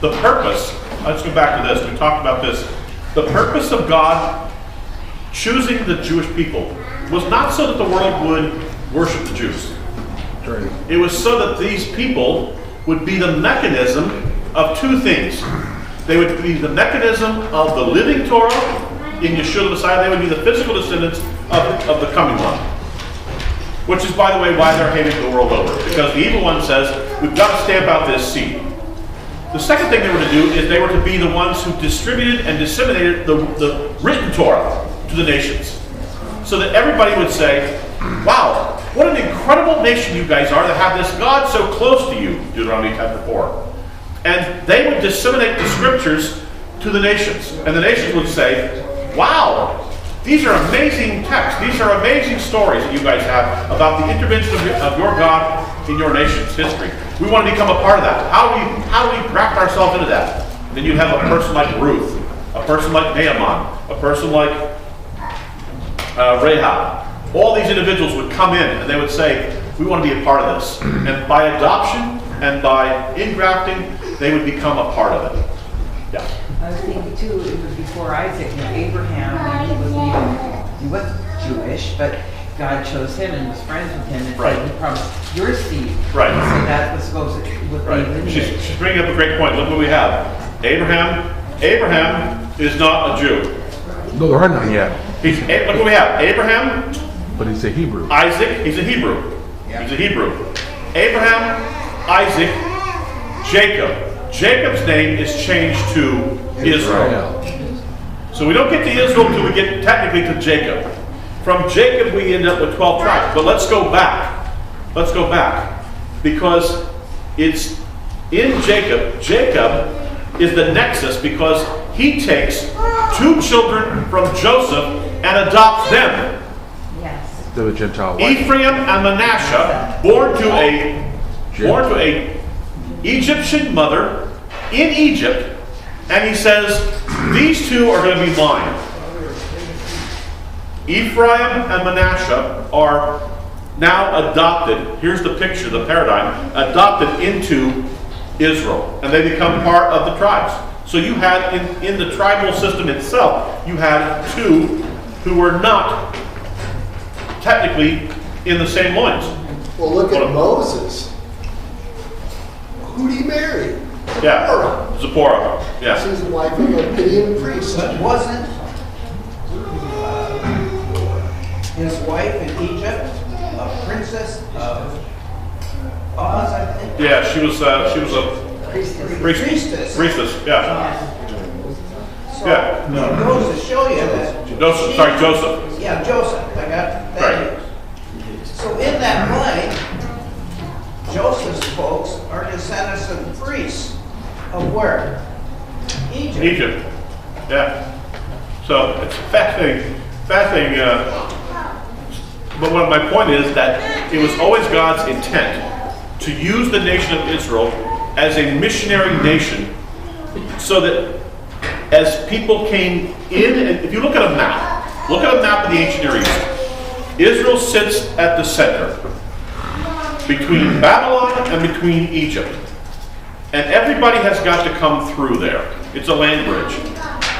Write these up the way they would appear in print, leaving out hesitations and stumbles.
The purpose, let's go back to this, we talked about this. The purpose of God choosing the Jewish people was not so that the world would worship the Jews. It was so that these people would be the mechanism of two things. They would be the mechanism of the living Torah in Yeshua the Messiah. They would be the physical descendants of the coming one. Which is, by the way, why they're hated the world over. Because the evil one says, we've got to stamp out this seed. The second thing they were to do is they were to be the ones who distributed and disseminated the written Torah to the nations. So that everybody would say, wow, what an incredible nation you guys are to have this God so close to you, Deuteronomy chapter 4. And they would disseminate the scriptures to the nations. And the nations would say, wow, these are amazing texts. These are amazing stories that you guys have about the intervention of your God in your nation's history. We want to become a part of that. How do we wrap ourselves into that? And then you have a person like Ruth, a person like Naaman, a person like Rahab. All these individuals would come in and they would say, we want to be a part of this. And by adoption and by ingrafting, they would become a part of it. Yeah. I was thinking too, it was before Isaac and Abraham, he wasn't Jewish, but God chose him and was friends with him and said, he promised your seed. Right. So that was supposed to with right. She's bringing up a great point. Look what we have. Abraham is not a Jew. No, there are none yet. Look what we have. Abraham. But he's a Hebrew. Isaac, he's a Hebrew. Yeah. He's a Hebrew. Abraham, Isaac, Jacob. Jacob's name is changed to Israel. So we don't get to Israel until we get technically to Jacob. From Jacob we end up with 12 tribes. But let's go back. Let's go back. Because it's in Jacob. Jacob is the nexus because he takes two children from Joseph and adopts them. Yes. The Gentile wife. Ephraim and Manasseh, born to a Egyptian mother in Egypt, and he says, these two are going to be mine. Ephraim and Manasseh are now adopted, here's the picture, the paradigm, adopted into Israel, and they become part of the tribes. So you had, in the tribal system itself, you had two who were not technically in the same loins. Well, look at Moses. Who did he marry? Yeah, Zipporah. Yeah. She's the wife of a Midian priest. But wasn't his wife in Egypt a princess of Oz, I think? Yeah, she was a Priestess. priestess. Yeah. So Yeah. it goes to show you that. Joseph. Yeah, Joseph. I got that. So in that play, Joseph's folks are descendants of priests of where? Egypt. Yeah. So it's fascinating. But my point is that it was always God's intent to use the nation of Israel as a missionary nation so that as people came in, and if you look at a map of the ancient Near East, Israel sits at the center between Babylon and between Egypt. And everybody has got to come through there. It's a land bridge.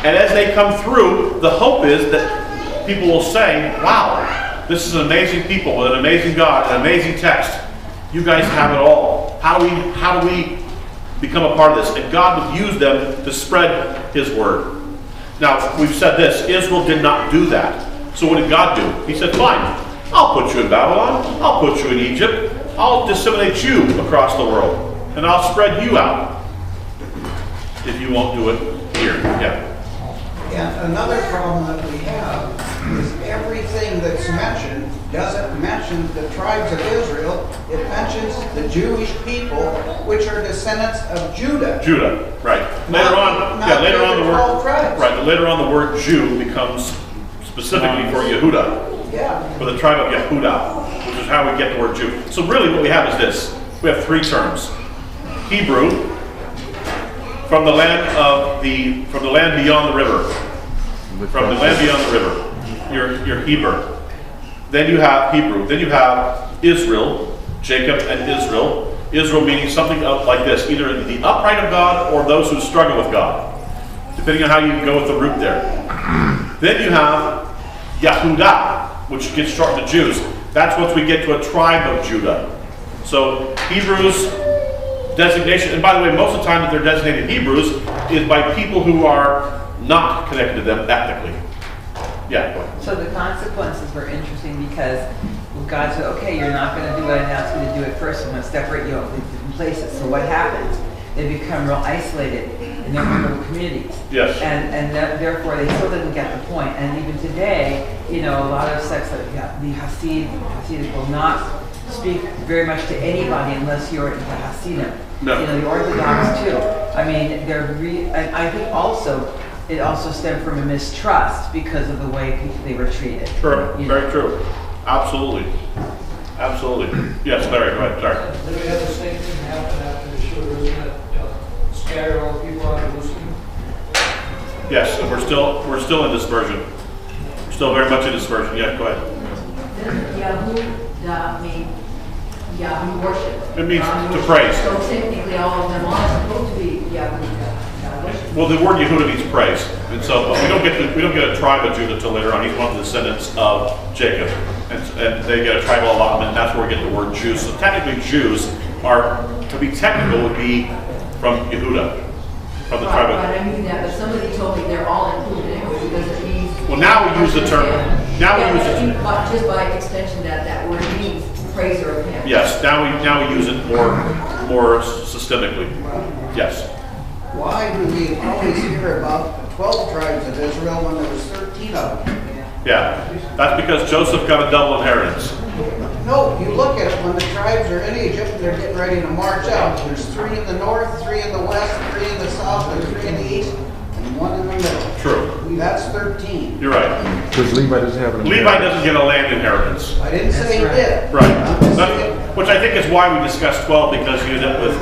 And as they come through, the hope is that people will say, wow, this is an amazing people with an amazing God, an amazing text. You guys have it all. How do we become a part of this? And God would use them to spread his word. Now, we've said this, Israel did not do that. So what did God do? He said, fine, I'll put you in Babylon, I'll put you in Egypt, I'll disseminate you across the world. And I'll spread you out if you won't do it here. Yeah. And another problem that we have is everything that's mentioned doesn't mention the tribes of Israel. It mentions the Jewish people, which are descendants of Judah. Judah, right. Later on the word Jew becomes specifically for Yehuda. Yeah. For the tribe of Yehuda, which is how we get the word Jew. So really what we have is this. We have three terms. Hebrew, from the land beyond the river. From the land beyond the river. You're Hebrew. Then you have Hebrew. Then you have Israel, Jacob and Israel. Israel meaning something like this, either the upright of God or those who struggle with God, depending on how you go with the root there. Then you have Yahudah, which gets shortened to Jews. That's once we get to a tribe of Judah. So Hebrews designation, and by the way, most of the time that they're designated Hebrews is by people who are not connected to them ethnically. Yeah, go ahead. So the consequences were interesting because God said, okay, you're not going to do what I asked you to do at first. I'm going to separate you up in different places. So what happens? They become real isolated in their own little communities. Yes. And therefore they still didn't get the point. And even today, you know, a lot of sects like the Hasidic will not speak very much to anybody unless you're into Hasidim. No. You know, the Orthodox too. I mean, and I think also it also stemmed from a mistrust because of the way they were treated. True. You Very know? true. Absolutely. Absolutely. Yes, Larry, go ahead. Sorry. Then we had the same thing happen after the shooter, isn't it? Scatter all the people out of Jerusalem. Yes, and we're still in dispersion. We're still very much in dispersion. Yeah, go ahead. Yahudah mean Yahoo worship. It means to praise. So technically all of them are supposed to be Yahudah worship. Well, the word Yehuda means praise, and so but we don't get a tribe of Judah till later on. He's one of the descendants of Jacob, and they get a tribal allotment. And that's where we get the word Jews. So technically, Jews are, to be technical, would be from Yehuda, from the tribe of. Right, I mean that, but somebody told me they're all included anyway because it means. Well, now we use the term. Now we use it. But just by extension, that word means praiser of him. Yes. Now we use it more systemically. Yes. Why do we always hear about the 12 tribes of Israel when there was 13 of them? Yeah. That's because Joseph got a double inheritance. No, you look at it when the tribes are in Egypt and they're getting ready to march out. There's 3 in the north, 3 in the west, 3 in the south, and 3 in the east, and 1 in the middle. True. That's 13. You're right. Because Levi doesn't have an Levi doesn't get a land inheritance. I didn't say he That's did. Right. I'm just saying- Which I think is why we discussed 12, because you end up with,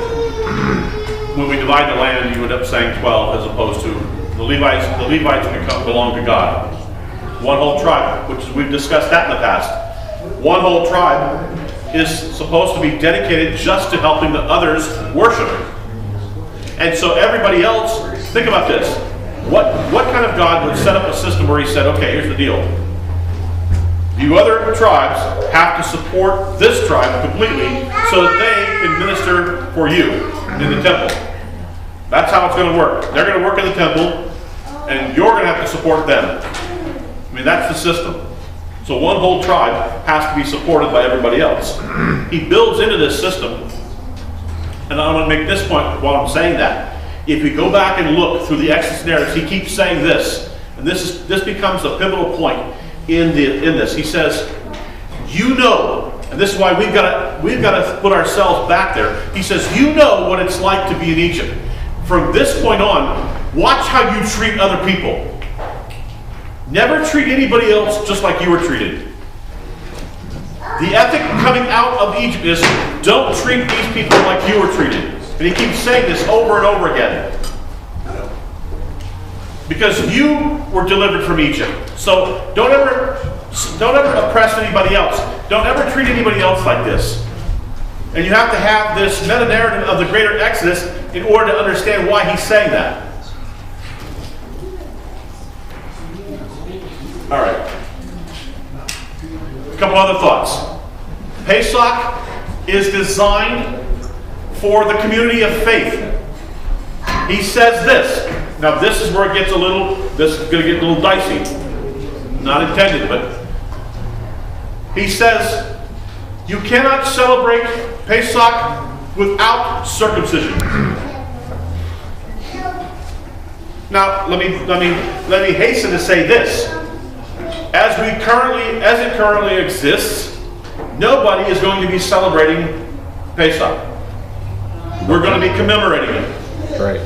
when we divide the land, you end up saying 12 as opposed to the Levites belong to God. One whole tribe, which we've discussed that in the past. One whole tribe is supposed to be dedicated just to helping the others worship. And so everybody else, think about this. What kind of God would set up a system where he said, okay, here's the deal. You other tribes have to support this tribe completely so that they can minister for you in the temple. That's how it's going to work. They're going to work in the temple, and you're going to have to support them. I mean, that's the system. So one whole tribe has to be supported by everybody else. He builds into this system, and I want to make this point while I'm saying that. If you go back and look through the Exodus narratives, he keeps saying this, and this becomes a pivotal point in this. He says, you know, and this is why we've got to put ourselves back there. He says, you know what it's like to be in Egypt. From this point on, watch how you treat other people. Never treat anybody else just like you were treated. The ethic coming out of Egypt is, don't treat these people like you were treated. And he keeps saying this over and over again. Because you were delivered from Egypt. So don't ever oppress anybody else. Don't ever treat anybody else like this. And you have to have this meta-narrative of the greater Exodus in order to understand why he's saying that. All right. A couple other thoughts. Pesach is designed for the community of faith. He says this. Now this is where it gets this is going to get a little dicey. Not intended, but he says, you cannot celebrate Pesach without circumcision. Now, let me hasten to say this. As it currently exists, nobody is going to be celebrating Pesach. We're going to be commemorating it. Right.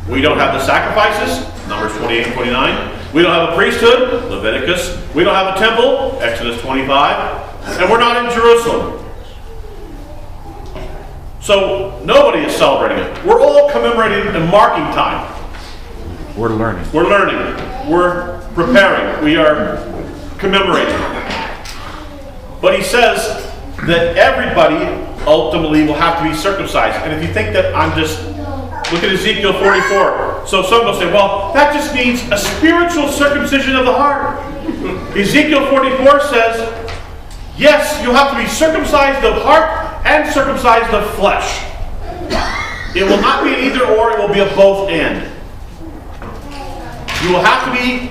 We don't have the sacrifices, Numbers 28 and 29. We don't have a priesthood, Leviticus. We don't have a temple, Exodus 25. And we're not in Jerusalem. So nobody is celebrating it. We're all commemorating and marking time. We're learning. We're learning. We're preparing. We are commemorating. But he says that everybody ultimately will have to be circumcised. And if you think that I'm just, look at Ezekiel 44. So some will say, well, that just means a spiritual circumcision of the heart. Ezekiel 44 says, yes, you'll have to be circumcised of heart and circumcised of flesh. It will not be either or, it will be a both and. You will have to be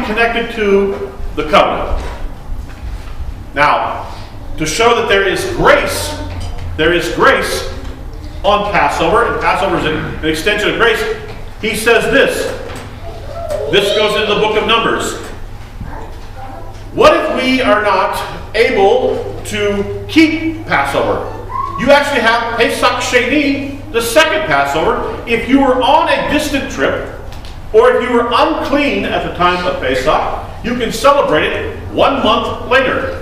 connected to the covenant. Now, to show that there is grace on Passover, and Passover is an extension of grace. He says this. This goes into the book of Numbers. What if we are not able to keep Passover? You actually have Pesach Sheni, the second Passover. If you were on a distant trip, or if you were unclean at the time of Pesach, you can celebrate it 1 month later.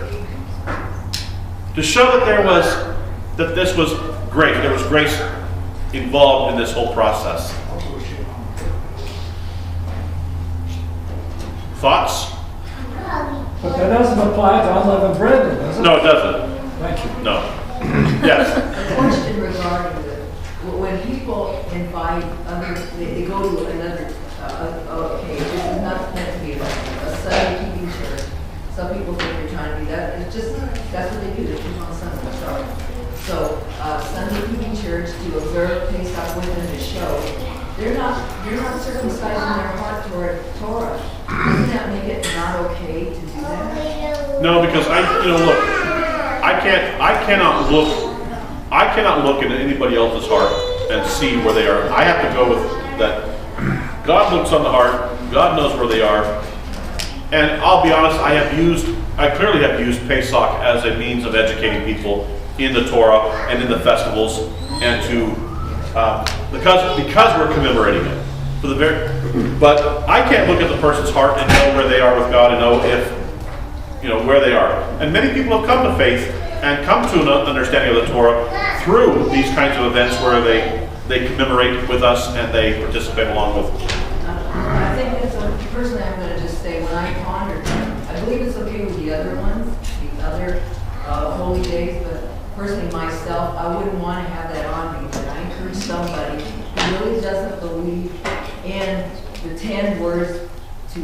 To show that this was grace, there was grace involved in this whole process. Thoughts? But that doesn't apply to unleavened bread, does it? No, it doesn't. Thank you. No. Yes. A question regarding when people invite others, they go to another, okay, this is not meant to be like a Sunday keeping church. Some people think they're trying to be that. It's just, that's what they do. They keep on Sunday. Sorry. So, Sunday keeping church to observe Pesach with them to show. You're not circumcising their heart toward Torah. Doesn't that make it not okay to do that? No, because I cannot look into anybody else's heart and see where they are. I have to go with that. God looks on the heart. God knows where they are. And I'll be honest, I clearly have used Pesach as a means of educating people in the Torah and in the festivals, and because we're commemorating it. But I can't look at the person's heart and know where they are with God and know where they are. And many people have come to faith and come to an understanding of the Torah through these kinds of events where they commemorate with us and they participate along with us. I think personally I'm going to just say, when I pondered, I believe it's okay with the other ones, the other holy days, but personally myself, I wouldn't want to have that on me. But I encourage somebody who really doesn't believe in the 10 words to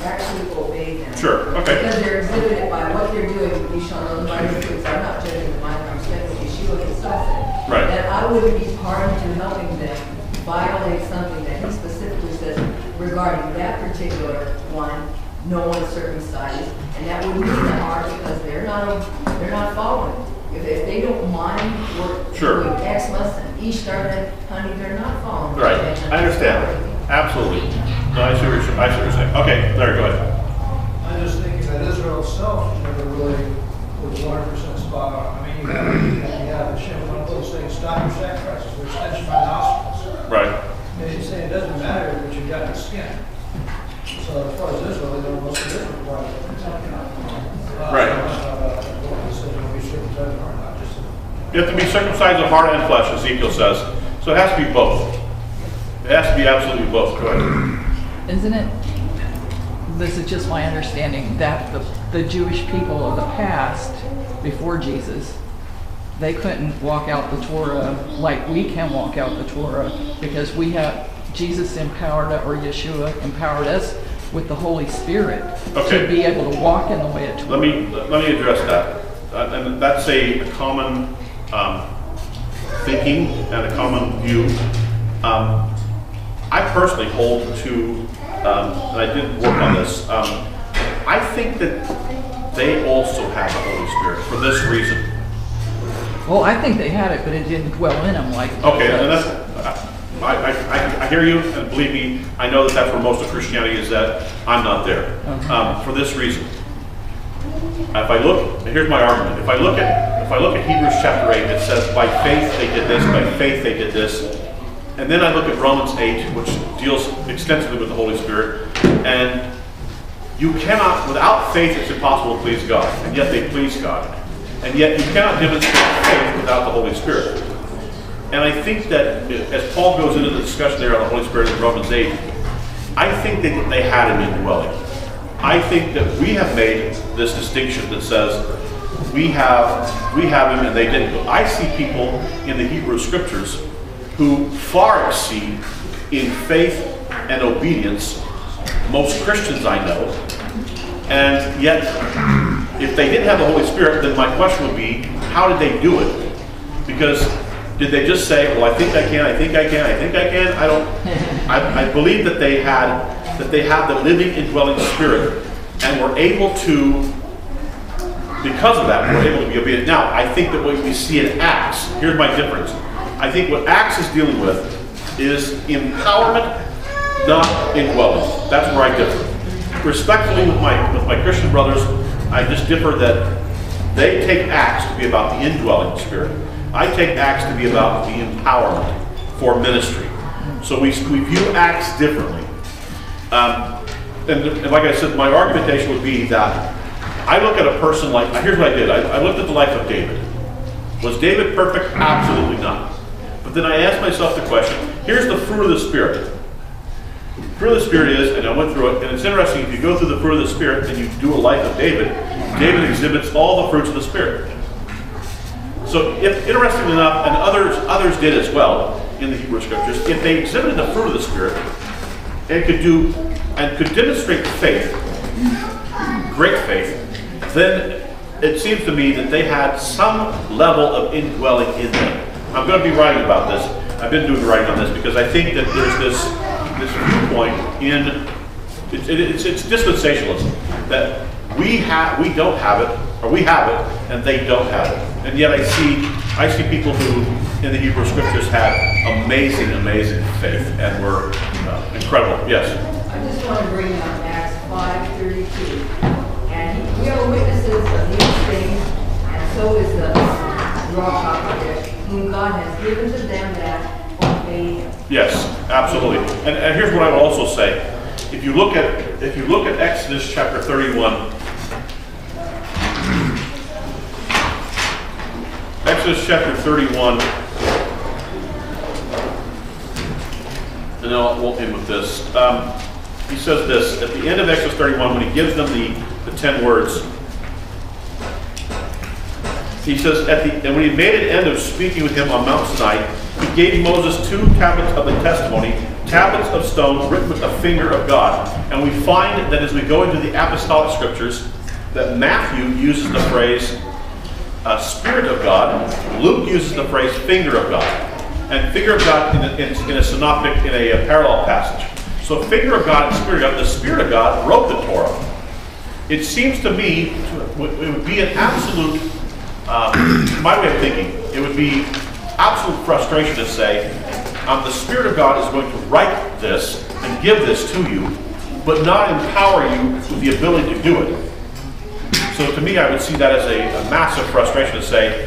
actually obey them. Sure, okay. Because they're exhibited by what they're doing. You shall know the Bible truths. I'm not judging the mind, I'm saying what Yeshua himself said. Right. That I wouldn't be party to helping them violate something that he specifically says regarding that particular one, no one circumcised, and that would mean the heart because they're not following. If they don't mind Sure. doing Xmas and Easter, then honey, they're not following. Right. I understand. Absolutely. No, I see what you're saying. Okay, Larry, go ahead. I'm just thinking that Israel itself never really was 100% spot on. I mean, you have Hashem, one of those things, stop your sacrifices, they're extension by nostrils. Right. And he's saying it doesn't matter what you've got in the skin. So as far as Israel, they don't most of Israel requires it. Right. You have to be circumcised of heart and flesh, Ezekiel says. So it has to be both. It has to be absolutely both. Go ahead. Isn't it, this is just my understanding, that the Jewish people of the past, before Jesus, they couldn't walk out the Torah like we can walk out the Torah, because Jesus empowered, or Yeshua empowered us with the Holy Spirit to be able to walk in the way of Torah. Let me address that. And that's a common thinking and a common view. I personally hold to, and I did work on this, I think that they also have the Holy Spirit for this reason. Well, I think they had it, but it didn't dwell in them like. Okay, and that's, I hear you, and believe me, I know that that's where most of Christianity is, that I'm not there. For this reason. If I look, here's my argument. If I look at Hebrews chapter 8, it says, by faith they did this, by faith they did this. And then I look at Romans 8, which deals extensively with the Holy Spirit. And you cannot, without faith, it's impossible to please God. And yet they please God. And yet you cannot demonstrate faith without the Holy Spirit. And I think that as Paul goes into the discussion there on the Holy Spirit in Romans 8, I think that they had him indwelling. I think that we have made this distinction that says we have him and they didn't. I see people in the Hebrew Scriptures who far exceed in faith and obedience most Christians I know. And yet, if they didn't have the Holy Spirit, then my question would be, how did they do it? Because did they just say, well, I think I can, I think I can, I think I can? I don't. I believe that they had the living indwelling Spirit and were able to, because of that, we're able to be obedient. Now, I think that what we see in Acts, here's my difference. I think what Acts is dealing with is empowerment, not indwelling. That's where I differ. Respectfully with my Christian brothers, I just differ that they take Acts to be about the indwelling Spirit. I take Acts to be about the empowerment for ministry. So we view Acts differently. And like I said, my argumentation would be that I look at a person like, here's what I did. I looked at the life of David. Was David perfect? Absolutely not. But then I asked myself the question, here's the fruit of the Spirit. The fruit of the Spirit is, and I went through it, and it's interesting, if you go through the fruit of the Spirit and you do a life of David, David exhibits all the fruits of the Spirit. So if, interestingly enough, and others did as well in the Hebrew Scriptures, if they exhibited the fruit of the Spirit and could demonstrate faith, great faith, then it seems to me that they had some level of indwelling in them. I'm going to be writing about this. I've been doing writing on this because I think that there's this viewpoint in it's dispensationalism that we don't have it, or we have it and they don't have it. And yet I see people who in the Hebrew Scriptures had amazing faith and were incredible. Yes. I just want to bring up Acts 5:32, and we are witnesses of these things, and so is the rock project, whom God has given to them that obey Him. Yes, absolutely. And here's what I would also say: if you look at Exodus chapter 31, Exodus chapter 31, and we'll end with this. He says this at the end of Exodus 31 when he gives them the 10 words. He says, and when he made an end of speaking with him on Mount Sinai, he gave Moses 2 tablets of the testimony, tablets of stone written with the finger of God. And we find that as we go into the apostolic scriptures, that Matthew uses the phrase Spirit of God, Luke uses the phrase finger of God, and finger of God in a synoptic, in a parallel passage. So finger of God and Spirit of God, the Spirit of God wrote the Torah. It seems to me it would be an absolute, my way of thinking, it would be absolute frustration to say, the Spirit of God is going to write this and give this to you, but not empower you with the ability to do it. So to me, I would see that as a massive frustration to say,